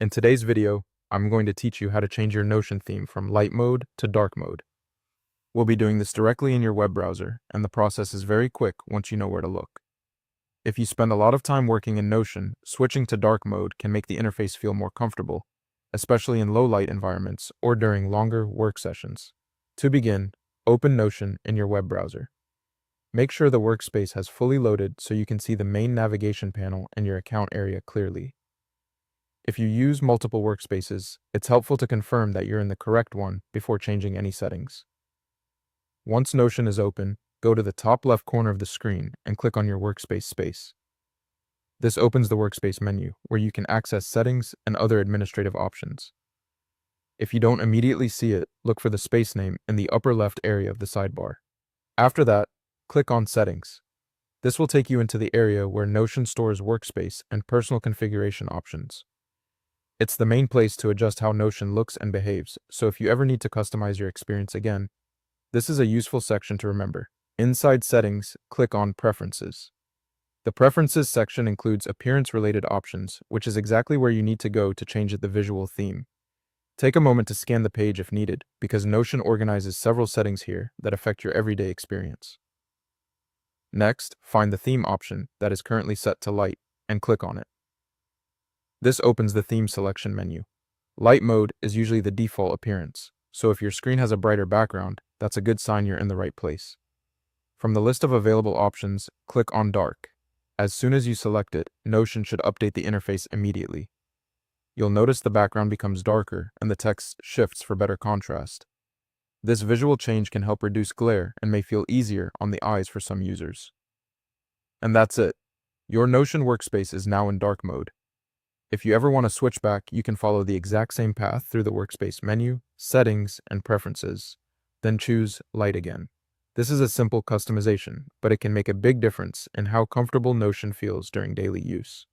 In today's video, I'm going to teach you how to change your Notion theme from light mode to dark mode. We'll be doing this directly in your web browser, and the process is very quick once you know where to look. If you spend a lot of time working in Notion, switching to dark mode can make the interface feel more comfortable, especially in low-light environments or during longer work sessions. To begin, open Notion in your web browser. Make sure the workspace has fully loaded so you can see the main navigation panel and your account area clearly. If you use multiple workspaces, it's helpful to confirm that you're in the correct one before changing any settings. Once Notion is open, go to the top left corner of the screen and click on your workspace space. This opens the workspace menu, where you can access settings and other administrative options. If you don't immediately see it, look for the space name in the upper left area of the sidebar. After that, click on Settings. This will take you into the area where Notion stores workspace and personal configuration options. It's the main place to adjust how Notion looks and behaves, so if you ever need to customize your experience again, this is a useful section to remember. Inside Settings, click on Preferences. The Preferences section includes appearance-related options, which is exactly where you need to go to change the visual theme. Take a moment to scan the page if needed, because Notion organizes several settings here that affect your everyday experience. Next, find the theme option that is currently set to light, and click on it. This opens the theme selection menu. Light mode is usually the default appearance, so if your screen has a brighter background, that's a good sign you're in the right place. From the list of available options, click on Dark. As soon as you select it, Notion should update the interface immediately. You'll notice the background becomes darker and the text shifts for better contrast. This visual change can help reduce glare and may feel easier on the eyes for some users. And that's it. Your Notion workspace is now in dark mode. If you ever want to switch back, you can follow the exact same path through the workspace menu, settings, and preferences, then choose light again. This is a simple customization, but it can make a big difference in how comfortable Notion feels during daily use.